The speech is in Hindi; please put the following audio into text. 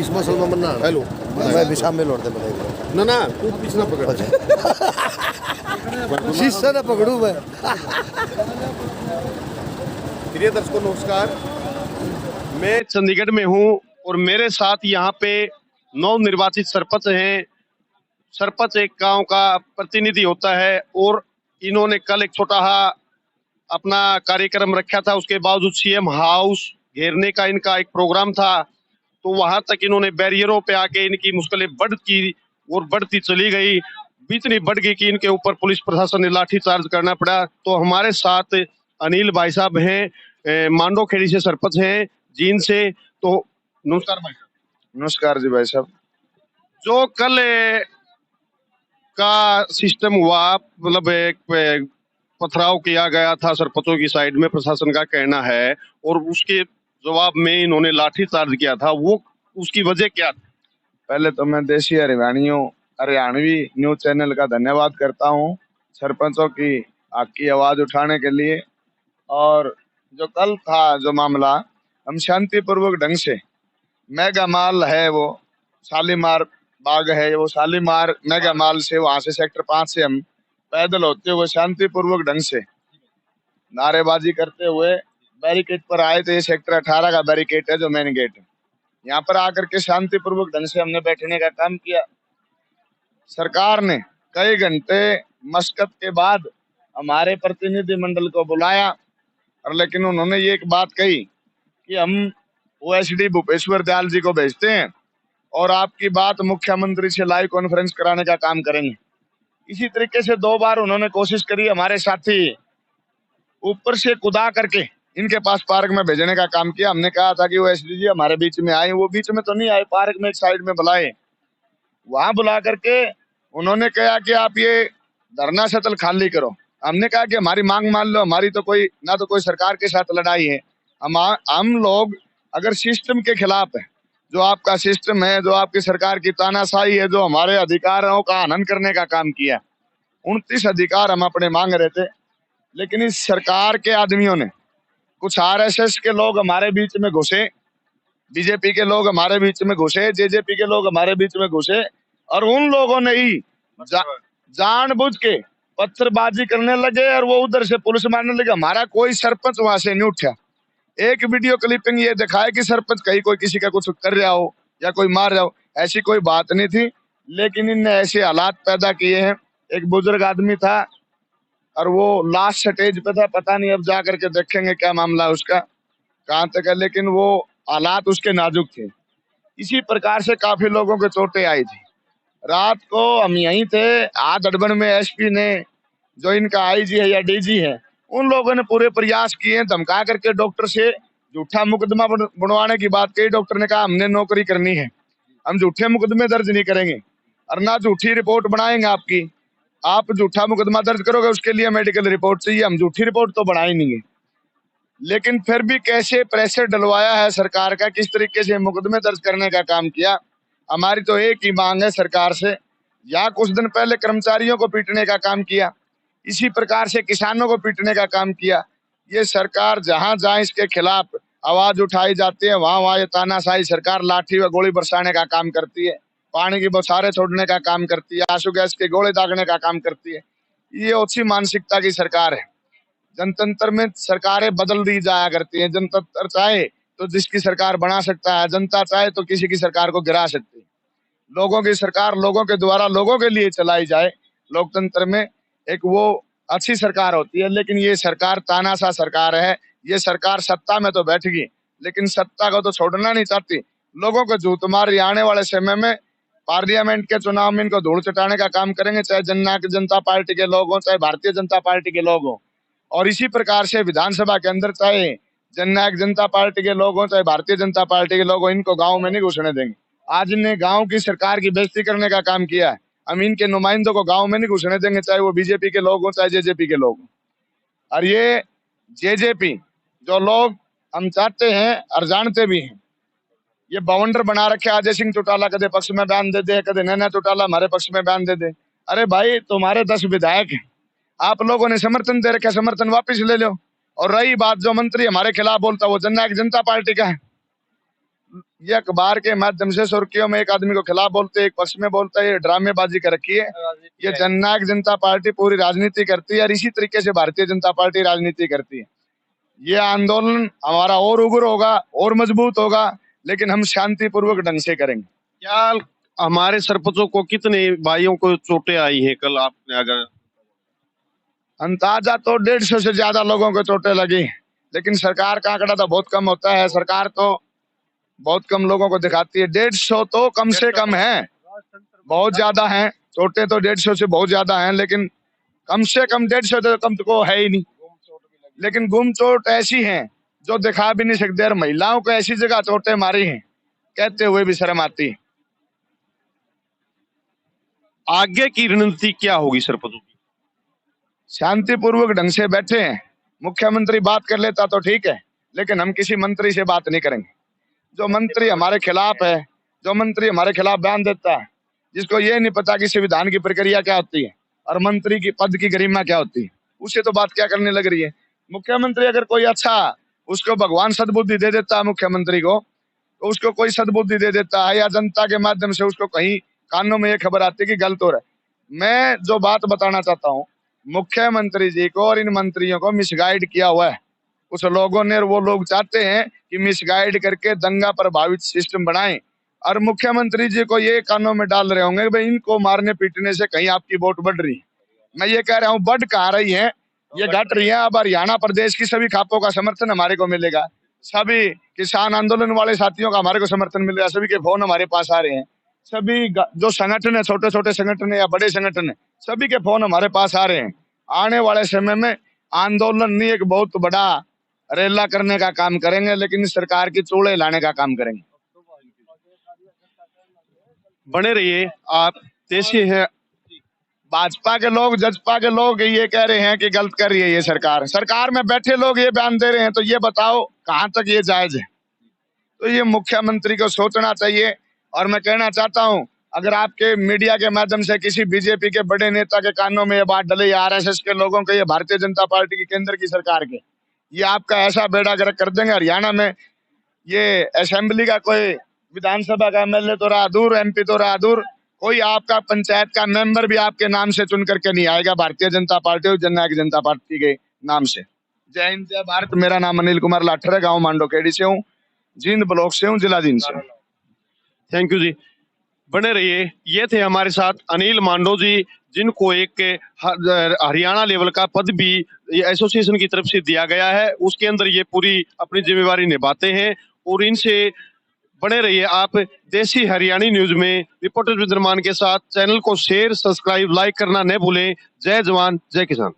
इसमें सलमान मन्ना हेलो मैं भी शामिल होते बनाई ना ना तू पीछे ना पकड़ शीशा ना पकड़ू मैं। प्रिय दर्शकों नमस्कार, मैं चंडीगढ़ में हूं और मेरे साथ यहाँ पे नवनिर्वाचित सरपंच हैं। सरपंच एक गांव का प्रतिनिधि होता है और इन्होंने कल एक छोटा अपना कार्यक्रम रखा था। उसके बावजूद सीएम हाउस घेरने का इनका एक प्रोग्राम था, तो वहां तक इन्होंने बैरियरों पे आके इनकी मुश्किलें बढ़ती और बढ़ती चली गई। इतनी बढ़ गई कि इनके ऊपर पुलिस प्रशासन ने लाठी चार्ज करना पड़ा। तो हमारे साथ अनिल भाई साहब हैं, मांडो खेड़ी से सरपंच हैं जींद से। तो नमस्कार भाई साहब। नमस्कार जी भाई साहब। जो कल का सिस्टम हुआ, मतलब एक पथराव किया गया था सरपंचों की साइड में, प्रशासन का कहना है, और उसके जवाब में इन्होंने लाठी चार्ज किया था, वो उसकी वजह क्या थी? पहले तो मैं देशी हरियाणवी न्यूज चैनल का धन्यवाद करता हूं सरपंचों की हक की आवाज उठाने के लिए। और जो कल था जो मामला, हम शांतिपूर्वक ढंग से मेगा माल है वो शालीमार बाग है, वो शालीमार मेगा माल से वहां से सेक्टर 5 से हम पैदल होते हुए शांतिपूर्वक ढंग से नारेबाजी करते हुए बैरिकेड पर आए थे। ये सेक्टर 18 का बैरिकेड है जो मेन गेट है। यहाँ पर आकर के शांतिपूर्वक ढंग से हमने बैठने का काम किया। सरकार ने कई घंटे मशक्कत के बाद हमारे प्रतिनिधि मंडल को बुलाया, और लेकिन उन्होंने ये एक बात कही कि हम ओएसडी भूपेश्वर दयाल जी को भेजते हैं और आपकी बात मुख्यमंत्री से लाइव कॉन्फ्रेंस कराने का काम करेंगे। इसी तरीके से 2 बार उन्होंने कोशिश करी हमारे साथी ऊपर से कूदा करके इनके पास पार्क में भेजने का काम किया। हमने कहा था कि वो एसडी जी हमारे बीच में आए, वो बीच में तो नहीं आए, पार्क में एक साइड में बुलाए। वहां बुला करके उन्होंने कहा कि आप ये धरना स्थल खाली करो। हमने कहा कि हमारी मांग मान लो, हमारी तो कोई ना तो कोई सरकार के साथ लड़ाई है। हम लोग अगर सिस्टम के खिलाफ है, जो आपका सिस्टम है, जो आपकी सरकार की तानाशाही है, जो हमारे अधिकारों का हनन करने का काम किया, 29 अधिकार हम अपने मांग रहे थे। लेकिन इस सरकार के आदमियों ने, कुछ आरएसएस के लोग हमारे बीच में घुसे, बीजेपी के लोग हमारे बीच में घुसे, जेजेपी के लोग हमारे बीच में घुसे, और उन लोगों ने ही जानबूझ के पत्थरबाजी करने लगे और वो उधर से पुलिस मारने लगे। हमारा कोई सरपंच वहां से नहीं उठा। एक वीडियो क्लिपिंग ये दिखाए कि सरपंच कहीं कोई किसी का कुछ कर रहा हो या कोई मार रहा हो, ऐसी कोई बात नहीं थी। लेकिन इनने ऐसे हालात पैदा किए हैं। एक बुजुर्ग आदमी था और वो लास्ट स्टेज पे था, पता नहीं अब जा करके देखेंगे क्या मामला है उसका, कहाँ तक है, लेकिन वो हालात उसके नाजुक थे। इसी प्रकार से काफी लोगों को चोटें आई थी। रात को हम यहीं थे, आज अडबन में एसपी ने, जो इनका आईजी है या डीजी है, उन लोगों ने पूरे प्रयास किए धमका करके डॉक्टर से झूठा मुकदमा बनवाने की बात कही। डॉक्टर ने कहा हमने नौकरी करनी है, हम झूठे मुकदमे दर्ज नहीं करेंगे और ना झूठी रिपोर्ट बनाएंगे आपकी। आप झूठा मुकदमा दर्ज करोगे उसके लिए मेडिकल रिपोर्ट चाहिए, हम झूठी रिपोर्ट तो बढ़ा ही नहीं है। लेकिन फिर भी कैसे प्रेशर डलवाया है सरकार का, किस तरीके से मुकदमे दर्ज करने का काम किया। हमारी तो एक ही मांग है सरकार से, या कुछ दिन पहले कर्मचारियों को पीटने का काम किया, इसी प्रकार से किसानों को पीटने का काम किया। ये सरकार जहां जहां इसके खिलाफ आवाज उठाई जाती है, वहां वहां ये तानाशाही सरकार लाठी व गोली बरसाने का काम करती है, पानी की बौछारें छोड़ने का काम करती है, आंसू गैस के गोले दागने का काम करती है। ये अच्छी मानसिकता की सरकार है। जनतंत्र में सरकारें बदल दी जाया करती है। जनतंत्र चाहे तो जिसकी सरकार बना सकता है, जनता चाहे तो किसी की सरकार को गिरा सकती है। लोगों की सरकार लोगों के द्वारा लोगों के लिए चलाई जाए, लोकतंत्र में एक वो अच्छी सरकार होती है। लेकिन ये सरकार तानाशाह सरकार है। ये सरकार सत्ता में तो बैठ गई, लेकिन सत्ता को तो छोड़ना नहीं चाहती। लोगों को झूठ मार आने वाले समय में पार्लियामेंट के चुनाव में इनको धूल चटाने का काम करेंगे, चाहे जननायक जनता पार्टी के लोग हों, चाहे भारतीय जनता पार्टी के लोग हों। और इसी प्रकार से विधानसभा के अंदर चाहे जननायक जनता पार्टी के लोग हों, चाहे भारतीय जनता पार्टी के लोग हों, इनको गाँव में नहीं घुसने देंगे। आज इन्हें गाँव की सरकार की बेइज्जती करने का काम किया है। हम इनके नुमाइंदों को गाँव में नहीं घुसने देंगे, चाहे वो बीजेपी के लोग हों, चाहे जेजेपी के लोग हों। और ये जेजेपी जो लोग हम चाहते हैं और जानते भी हैं, ये बवंडर बना रखे अजय सिंह चौटाला कदे पक्ष में बयान दे दे, कदे नैना चौटाला हमारे पक्ष में बयान दे दे। अरे भाई, तुम्हारे 10 विधायक हैं, आप लोगों ने समर्थन दे रखा, समर्थन वापस ले लो। और रही बात जो मंत्री हमारे खिलाफ बोलता, वो जननायक जनता पार्टी का है। ये अखबार के माध्यम से सुर्खियों में एक आदमी को खिलाफ बोलते हैं, एक पक्ष में बोलता है, ये ड्रामेबाजी कर रखी है। ये जननायक जनता पार्टी पूरी राजनीति करती है और इसी तरीके से भारतीय जनता पार्टी राजनीति करती है। ये आंदोलन हमारा और उग्र होगा और मजबूत होगा, लेकिन हम शांतिपूर्वक ढंग से करेंगे। क्या हमारे सरपंचों को कितने भाइयों को चोटें आई हैं? कल आपने अगर अंदाजा तो 150 से ज्यादा लोगों को चोटें लगी, लेकिन सरकार का आंकड़ा तो बहुत कम होता है। सरकार तो बहुत कम लोगों को दिखाती है। 150 तो कम से कम है, बहुत ज्यादा है। चोटें तो 150 से बहुत ज्यादा हैं, लेकिन कम से कम 150 तो कम तो है ही नहीं। लेकिन गुम चोट ऐसी हैं जो दिखा भी नहीं सकते, और महिलाओं को ऐसी जगह चोटें मारी हैं, कहते हुए भी शर्म आती है। आगे की रणनीति क्या होगी सरपंचों की? शांतिपूर्वक ढंग से बैठे हैं। मुख्यमंत्री बात कर लेता तो ठीक है, लेकिन हम किसी मंत्री से बात नहीं करेंगे। जो मंत्री हमारे खिलाफ है, जो मंत्री हमारे खिलाफ बयान देता है, जिसको ये नहीं पता कि संविधान की प्रक्रिया क्या होती है और मंत्री की पद की गरिमा क्या होती है, उससे तो बात क्या करने लग रही है। मुख्यमंत्री अगर कोई अच्छा, उसको भगवान सद्बुद्धि दे देता है मुख्यमंत्री को, तो उसको कोई सद्बुद्धि दे देता है, या जनता के माध्यम से उसको कहीं कानों में ये खबर आती है कि गलत हो रहा है। मैं जो बात बताना चाहता हूँ, मुख्यमंत्री जी को और इन मंत्रियों को मिसगाइड किया हुआ है कुछ लोगों ने, और वो लोग चाहते हैं कि मिसगाइड करके दंगा प्रभावित सिस्टम बनाएं, और मुख्यमंत्री जी को ये कानों में डाल रहे होंगे कि भाई इनको मारने पीटने से कहीं आपकी वोट बढ़ रही है। मैं ये कह रहा हूँ, बढ़ कहाँ रही है, ये घट रही है। अब हरियाणा प्रदेश की सभी खापों का समर्थन हमारे को मिलेगा, सभी किसान आंदोलन वाले साथियों का हमारे को समर्थन मिलेगा, सभी के फोन हमारे पास आ रहे हैं, सभी जो संगठन है, छोटे छोटे संगठन है या बड़े संगठन है, सभी के फोन हमारे पास आ रहे हैं। आने वाले समय में आंदोलन नहीं, एक बहुत बड़ा रेला करने का काम करेंगे, लेकिन सरकार की चूड़े लाने का काम करेंगे। बने रहिए आप। देशी है भाजपा के लोग, जजपा के लोग ये कह रहे हैं कि गलत कर रही है ये सरकार। सरकार में बैठे लोग ये बयान दे रहे हैं, तो ये बताओ कहाँ तक ये जायज है। तो ये मुख्यमंत्री को सोचना चाहिए। और मैं कहना चाहता हूँ, अगर आपके मीडिया के माध्यम से किसी बीजेपी के बड़े नेता के कानों में ये बात डले, या आरएसएस के लोगों के, ये भारतीय जनता पार्टी की केंद्र की सरकार के, ये आपका ऐसा बेड़ा गर्क कर देंगे। हरियाणा में ये असेंबली का कोई, विधानसभा का एमएलए तो रहा दूर, एमपी तो रहा दूर, कोई आपका पंचायत का मेंबर भी आपके नाम से चुन करके नहीं आएगा भारतीय जनता पार्टी और जननायक जनता पार्टी के नाम से। जय हिंद, जय भारत। मेरा नाम अनिल कुमार लाठर है, गाँव मांडोखेड़ी से हूँ, जींद ब्लॉक से हूँ, जिला जींद से। थैंक यू जी, बने रहिए। ये थे हमारे साथ अनिल मांडो जी, जिनको एक हरियाणा लेवल का पद भी एसोसिएशन की तरफ से दिया गया है, उसके अंदर ये पूरी अपनी जिम्मेवारी निभाते हैं। और इनसे बने रहिए आप देसी हरियाणी न्यूज में। रिपोर्टर विद्रमान के साथ चैनल को शेयर, सब्सक्राइब, लाइक करना न भूलें। जय जवान, जय किसान।